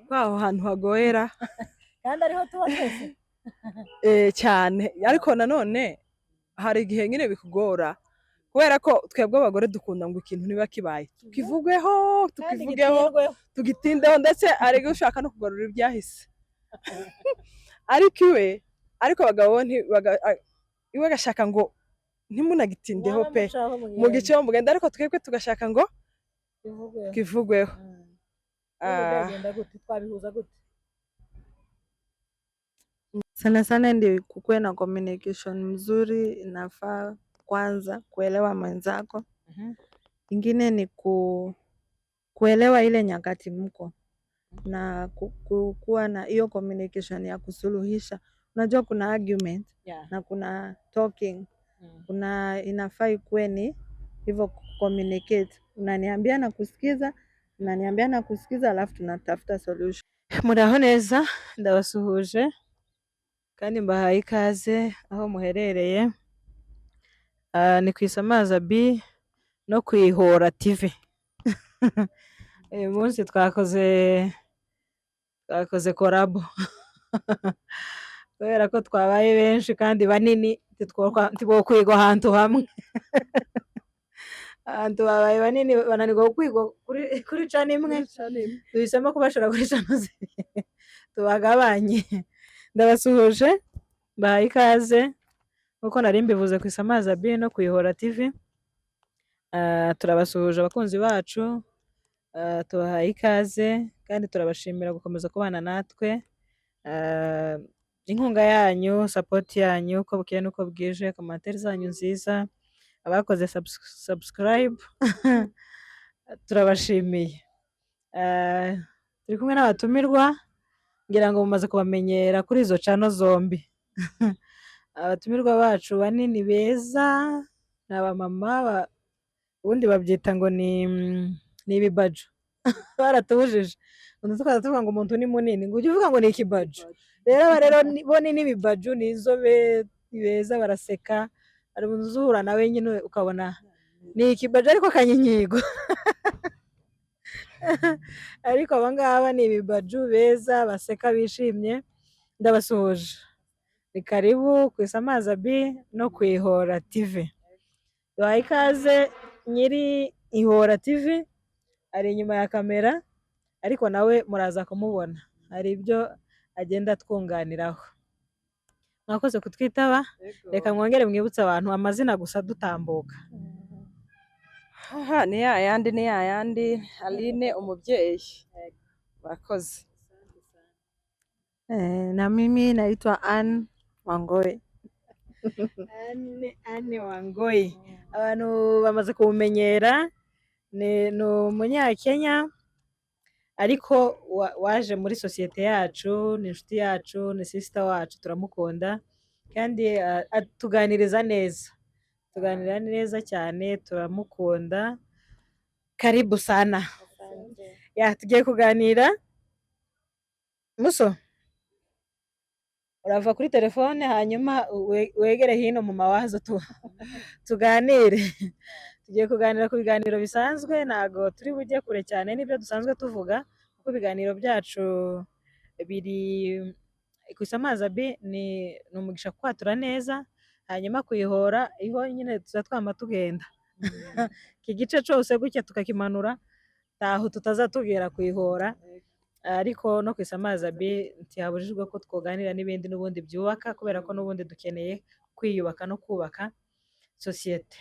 Kwaho hantu hagoyera kandi ariho tuba twese cyane ariko nanone hari igihe nyine bikugora kubera ko twebwe abagore dukunda ngo ikintu niba kibaye tukivugweho tugitindeho ndetse ari ushaka no kugarura ibyahise ariko ariko abagabo iwe agashaka ngo ntimunagitindeho pe mu gice wo mugenda ariko twebwe tugashaka ngo kivugweho. Twabihuza gute? Sana sana ndio kukuwe na communication mzuri, inafaa kwanza kuelewa mwenzako. Ingine ni kuelewa ile nyakati mko na kuwa na hiyo communication ya kusuluhisha. Unajua kuna argument na kuna talking, kuna inafaa ikuwe ni hivyo communicate. Unaniambia na kusikiza, unaniambia na kusikiza, alafu tunatafuta solution. Muraho neza, ndabasuhuje kandi mbahaye ikaze aho muherereye. Ni ku Isamaza B no ku Ihora TV. Uyu munsi twakoze collabo kubera ko twabaye benshi kandi banini twokwigwa ahantu hamwe. Ahantu babaye banini bananirwa kwigwa kuri cana imwe, duhisemo kubashora kuri cana zibiri tubagabanye. Ndabasuhuje, mbahaye ikaze nkuko nari mbivuze ku Isamaza B no ku Ihora TV. Turabasuhuje abakunzi bacu, tubahaye ikaze kandi turabashimira gukomeza kubana natwe. Inkunga yanyu, support yanyu uko bukeye nuko bwije, commentaire zanyu nziza, abakoze subscribe turabashimiye. Turi kumwe n'abatumirwa ngira ngo mumaze kubamenyera kuri izo cano zombi. Abatumirwa bacu banini beza ni abamama, ubundi babyita ngo ni ibibaju. Baratubujije tukaza tuvuga ngo umuntu ni munini ngo ujye uvuga ngo ni ikibaju. Rero bo ni n'ibibaju, ni inzobe beza, baraseka. Hari umuntu uzuhura nawe nyine ukabona ni ikibaju ariko kanyinyego. Ariko aba ngaba ni ibibaju beza baseka bishimye. Ndabasuhuje, ni karibu ku Isamaza B no ku Ihora TV. Duhaye ikaze nyiri Ihora TV, ari inyuma ya kamera ariko nawe muraza kumubona, hari ibyo agenda twunganiraho. Mwakoze kutwitaba, reka mwongere mwibutse abantu amazina gusa dutambuka. Ni yayandi Aline umubyeyi. Mwakoze. Na mimi naitwa Anne Wangoi. Anne Wangoi. Abantu bamaze kumenyera, ni umunyakenya ariko waje muri sosiyete yacu, ni inshuti yacu, ni sister wacu, turamukunda kandi tuganiriza neza. Tuganira neza cyane, turamukunda. Karibu sana. Tugiye kuganira. Muso, urava kuri telefone hanyuma wegere hino mu mawazo tuganire. Tugiye kuganira ku biganiro bisanzwe, ntago turi bujye kure cyane n'ibyo dusanzwe tuvuga, kuko ibiganiro byacu biri ku Isamaza B ni umugisha kwatura neza, hanyuma kuyihora iho nyine tuzatwama tugenda. Iki gice cyose gutya tukakimanura taho tutazatugera kuyihora, ariko no ku Isamaza B ntihabujijwe ko twoganira n'ibindi n'ubundi byubaka, kubera ko n'ubundi dukeneye kwiyubaka no kubaka sosiyete.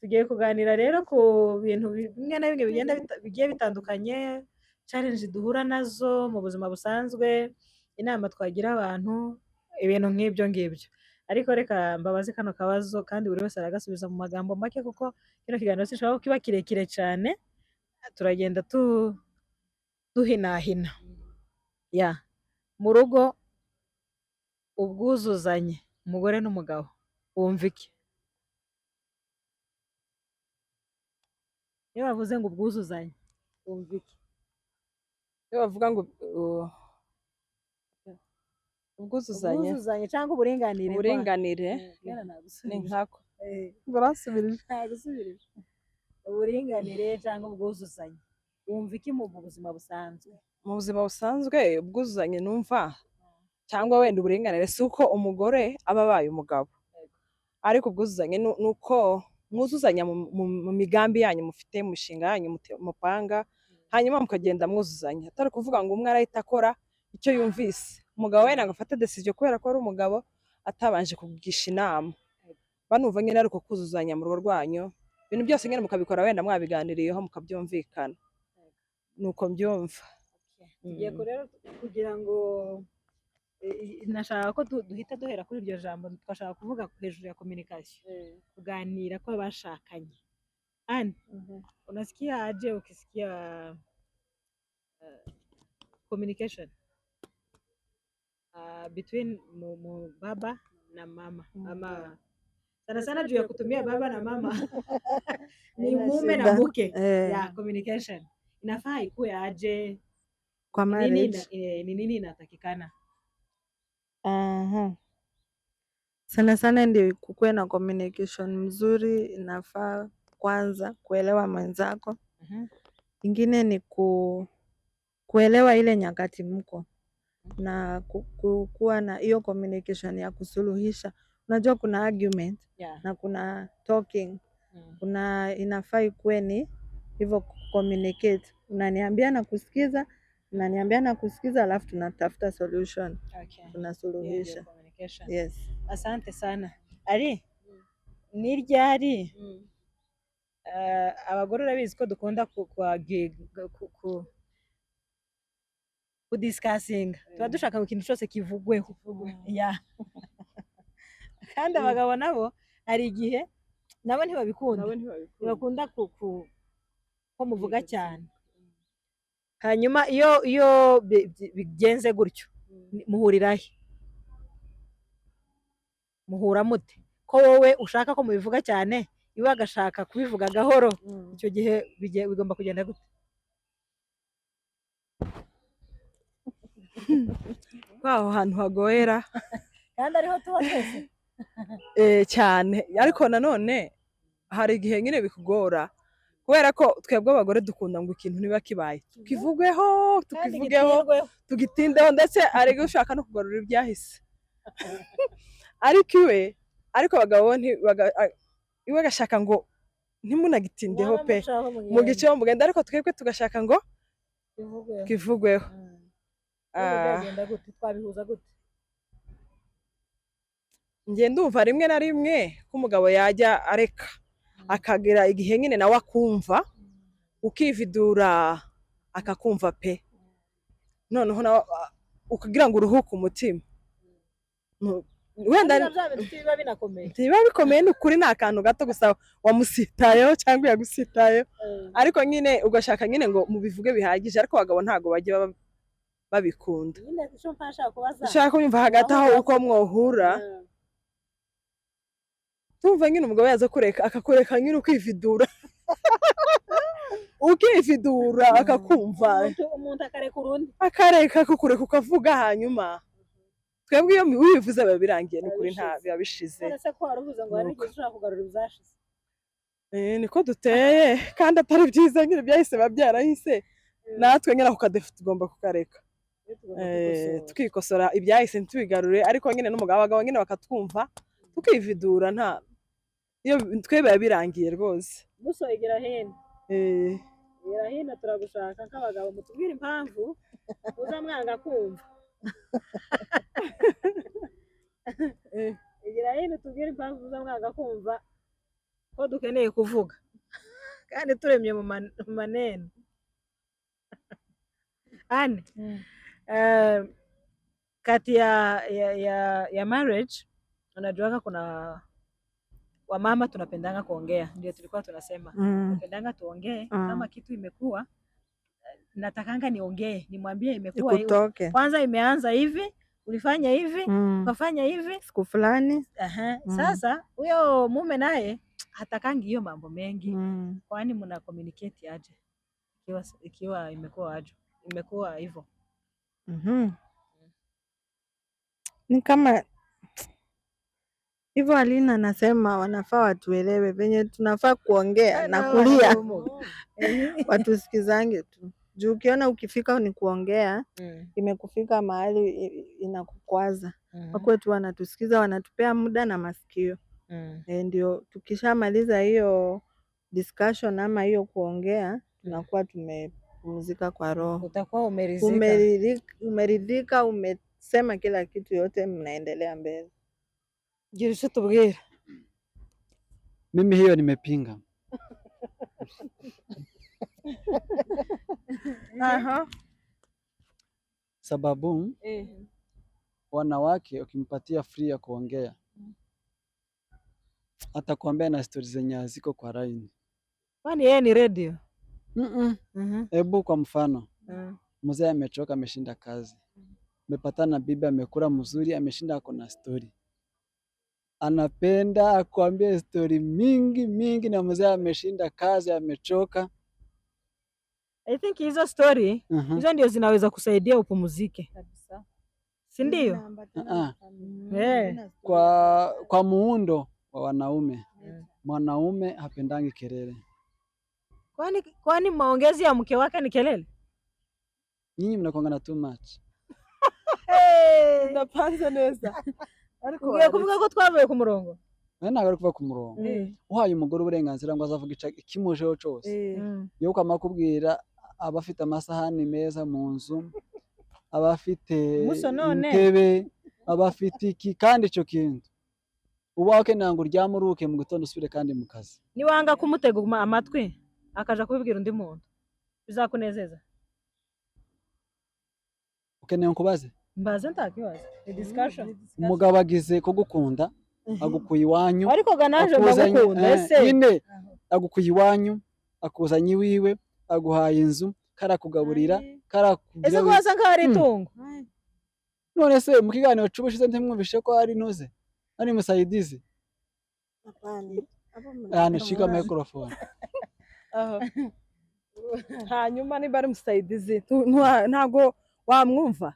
Tugiye kuganira rero ku bintu bimwe na bimwe bigiye bitandukanye, challenge duhura nazo mu buzima busanzwe, inama twagira abantu, ibintu nk'ibyo ngibyo. Ariko reka mbabaze kano kabazo kandi buri wese aragasubiza mu magambo make, kuko kino kiganiro sinshobora kiba kirekire cyane, turagenda duhinahina. Mu rugo ubwuzuzanye umugore n'umugabo wumva iki? Iyo bavuze ngo ubwuzuzanye wumva iki? Iyo bavuga ngo ubwuzuzanye cyangwa uburinganire ni nkako. Barasubirije. Uburinganire cyangwa ubwuzuzanye. wumva iki mu buzima busanzwe? Mu buzima busanzwe ubwuzuzanye numva cyangwa wenda uburinganire si uko umugore aba abaye umugabo, ariko ubwuzuzanye ni uko mwuzuzanya mu migambi yanyu mufite, mu mishinga yanyu mupanga, hanyuma mukagenda mwuzuzanya, atari kuvuga ngo umwe arahita akora icyo yumvise. Umugabo wenda ngo afate decision kubera ko ari umugabo atabanje kugisha inama. Banumva nyine ari uko kuzuzanya mu rugo rwanyu, ibintu byose nyine mukabikora wenda mwabiganiriyeho mukabyumvikana, nuko mbyumva. Tugiye rero kugira ngo nashaka ko duhita duhera kuri iryo jambo, twashaka kuvuga hejuru ya communication, kuganira kw'abashakanye. Anne, unasikia aje ukisikia communication between baba na mama, ama sana sana juu ya kutumia baba na mama ni mume na mke ya communication inafaa ikuwe aje kwa marriage? Ni nini inatakikana? Sana sana ndio kukuwe na communication mzuri. Inafaa kwanza kuelewa mwenzako. Ingine ni kuelewa ile nyakati mko na kuwa na hiyo communication ya kusuluhisha. Unajua kuna argument na kuna talking, kuna inafaa ikuwe ni hivyo communicate. Unaniambia na kusikiza, unaniambia na kusikiza, alafu tunatafuta solution. Tunasuluhisha. Yes. Asante sana. Ari, ni ryari abagore urabizi ko dukunda kudiscussing, tuba dushaka ngo ikintu cyose kivugweho. Kandi abagabo nabo hari igihe nabo ntibabikunda, ntibakunda ko muvuga cyane. Hanyuma iyo bigenze gutyo muhurirahe? Muhura mute? Ko wowe ushaka ko mubivuga cyane, iwe agashaka kubivuga gahoro, icyo gihe bigomba kugenda gute? Aho hantu hagoyera kandi ariho tuba twese cyane, ariko nanone hari igihe nyine bikugora kubera ko twebwe abagore dukunda ngo ikintu niba kibaye tukivugeho, tugitindeho, ndetse ari gushaka no kugarura ibyahise. ariko abagabo iwe agashaka ngo ntimunagitindeho pe, mu giceho mugenda, ariko twebwe tugashaka ngo kivugweho. Twabihuza gute? Njye ndumva rimwe na rimwe ko umugabo yajya areka akagira igihe nyine nawe akumva, ukividura akakumva pe, noneho nawe ukagira ngo uruhuke umutima. Wenda biba bikomeye, ni ukuri, ni akantu gato gusa wamusitayeho cyangwa yagusitayeho, ariko nyine ugashaka nyine ngo mubivuge bihagije, ariko abagabo ntabwo bajya babikunda. Ushaka kumva hagati aho uko mwohura, tumva nyine umugabo yaza kureka akakureka nyine ukividura ukividura akakumva, umuntu akareka urundi, akareka akakureka ukavuga, hanyuma twebwe iyo wibivuze biba birangiye, ni ukuri nta biba bishize. Ese ko waruvuze ngo hari igihe ushaka kugarura ibizashize? Niko duteye, kandi atari byiza nyine byahise biba byarahise, natwe nyine ako kadefu tugomba kukareka, tukikosora ibyahise ntitubigarure, ariko nyine n'umugabo nyine bakatwumva tukividura, nta iyo twe biba birangiye rwose. Buso egera hino, egera hino, turagushaka nk'abagabo, mutubwire impamvu uzamwanga kumva. Egera hino tubwire impamvu uzamwanga kumva ko dukeneye kuvuga kandi turemye mu maneno. Anne, kati ya marriage unajua kuna wamama tunapendanga kuongea, ndio tulikuwa tunasema tunapendanga tuongee. Kama kitu imekuwa natakanga niongee, nimwambie imekuwa hivi, kwanza imeanza hivi, ulifanya hivi, ukafanya hivi siku fulani. Sasa huyo mume naye hatakangi hiyo mambo mengi. Kwani mna communicate aje ikiwa imekuwa hivyo? Ni kama Hivyo Alina anasema wanafaa watuelewe venye tunafaa kuongea na kulia, watusikizange tu. Juu ukiona ukifika ni kuongea imekufika mahali inakukwaza. Wakuwe tu wanatusikiza, wanatupea muda na masikio. Ndio tukishamaliza hiyo discussion ama hiyo kuongea, tunakuwa tumepumzika kwa roho. Utakuwa umeridhika. Umeridhika, umesema kila kitu, yote mnaendelea mbele. Gira icyo tubwira. Mimi hiyo nimepinga. Sababu wanawake ukimpatia free ya kuongea atakwambia na stori zenye haziko kwa line. Kwani yeye ni radio? Hebu kwa mfano mzee amechoka, ameshinda kazi, amepatana na bibi amekula mzuri, ameshinda ako na story, anapenda akwambie story mingi na mzee ameshinda kazi, amechoka. I think hizo story hizo ndio zinaweza kusaidia upumzike kabisa, si ndio? Kwa muundo wa wanaume, mwanaume hapendangi kelele. Kwani maongezi ya mke wake ni kelele? Nyinyi mnakuangana too much. Ndapanze neza. Ugiye kuvuga ko twavuye ku murongo? Ntabwo ari kuva ku murongo. Uhaye umugore uburenganzira ngo azavuga ikimujeho cyose. Yo ukama kubwira abafite amasahani meza mu nzu, abafite intebe, abafite iki kandi icyo kintu ubaho ntabwo uryamuruke mu gitondo usubire kandi mu kazi. Niwanga kumutega amatwi akaja kubibwira undi muntu bizakunezeza? Ukeneye nkubaze? Mbaze ntakibazo. Ni discussion. Umugabo agize kugukunda, agukuye iwanyu, ariko ganaje ndagukunda ese nyine agukuye iwanyu, akuzanye iwiwe, aguhaye inzu, karakugaburira, karakugira. Ese kwaza nkari itungo? None se mu kiganiro cy'ubushize ntimwumvishe ko ari nuze, ari musaidizi? Nishika microphone. Hanyuma niba ari musaidizi ntago wamwumva.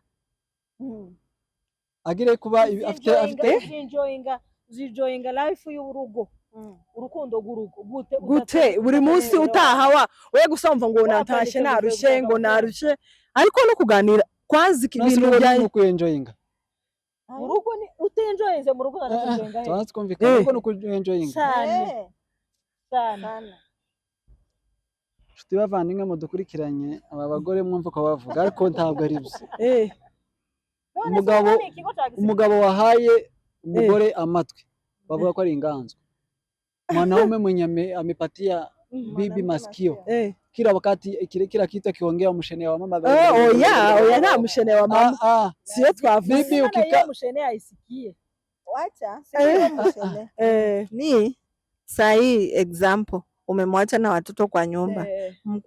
Agire kuba afite zijoyinga life y'urugo, urukundo gurugo gute buri munsi utaha we gusomva ngo natashe narushe ngo narushe, ariko no kuganira kwanza ibintu byaje kuenjoyinga urugo. Ni utenjoyinze mu rugo narakujenga he? Twatwumvikana ko no kuenjoyinga sana. Nshuti bavandimwe mudukurikiranye, aba bagore mwumva ko bavuga ariko ntabwo ari byo. Umugabo wahaye umugore amatwi bavuga ko ari inganzwa. Mwanaume mwenye amepatia bibi masikio kila wakati, kila kitu akiongea mshene wa mama. Oya nta mshene wa mama. Sio twavuze bibi ukika mshene aisikie. Wacha sio mshene. Ni sahi example, umemwacha na watoto kwa nyumba.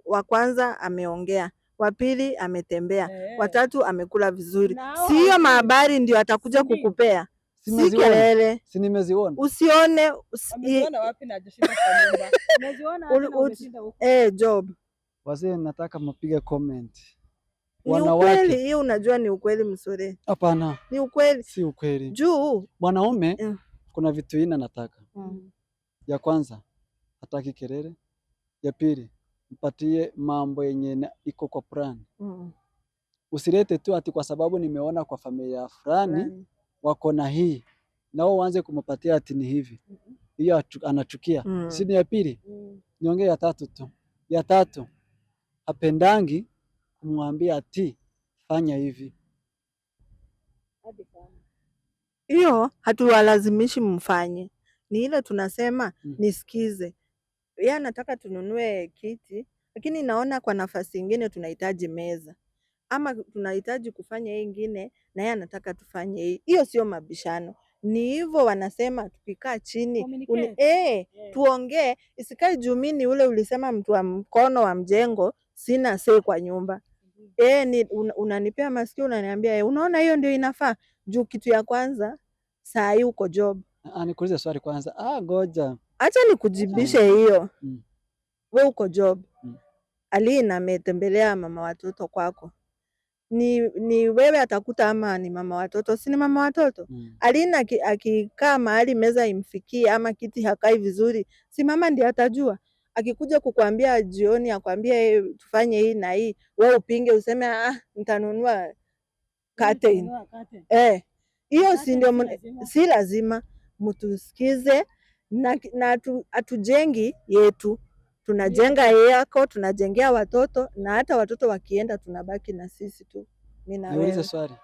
Wa kwanza ameongea, wa pili ametembea, watatu amekula vizuri. Sio mahabari ndio atakuja kukupea. Si kelele. Si nimeziona. Usione ameziona wapi na hajashinda kwa nyumba. Umeziona hata umeshinda huko. Job. Wazee nataka mpige comment. Wanawake. Hii unajua ni ukweli msore? Hapana. Ni ukweli. Si ukweli. Juu mwanaume kuna vitu ina nataka. Ya kwanza hataki kelele. Ya pili mpatie mambo yenye iko kwa plan. Usilete tu ati kwa sababu nimeona kwa familia fulani wako na hii nao uanze kumpatia ati ni hivi. Hiyo anachukia. Sini ya pili niongee ya tatu tu. Ya tatu hapendangi kumwambia ati fanya hivi. Hiyo hatuwalazimishi mfanye, ni ile tunasema nisikize. Yeye anataka tununue kiti, lakini naona kwa nafasi nyingine tunahitaji meza, ama tunahitaji kufanya hii nyingine na yeye anataka tufanye hii. Hiyo sio mabishano, ni hivyo wanasema tukikaa chini tuongee, isikae jumini ule ulisema mtu wa mkono wa mjengo sina sei kwa nyumba. Ni unanipea masikio unaniambia unaona hiyo ndio inafaa. Juu kitu ya kwanza saa hii uko job. Nikuulize swali kwanza. Goja. Acha nikujibishe hiyo. We uko job. Alina ametembelea mama watoto kwako. ni wewe atakuta ama ni mama watoto, si ni mama watoto. Alina akikaa mahali meza imfikie ama kiti hakai vizuri, si mama ndiye atajua. Akikuja kukwambia jioni, akwambie tufanye hii na hii, wewe upinge useme nitanunua curtain. Hiyo si ndio? Si lazima mtusikize na hatujengi yetu, tunajenga yako, tunajengea watoto, na hata watoto wakienda tunabaki na sisi tu. Mimi na wewe. Niulize swali.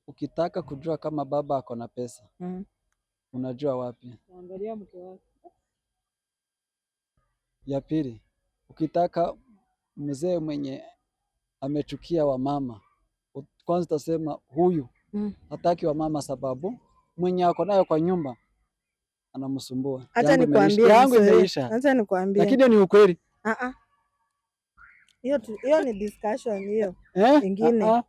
Ukitaka kujua kama baba ako na pesa, unajua wapi? Angalia mke wake. Ya pili, ukitaka mzee mwenye amechukia wamama, kwanza utasema huyu hataki wamama sababu mwenye ako nayo kwa nyumba anamsumbua. Acha nikwambie, yangu imeisha. acha nikwambie, Lakini ni ukweli. Hiyo ni discussion hiyo ingine.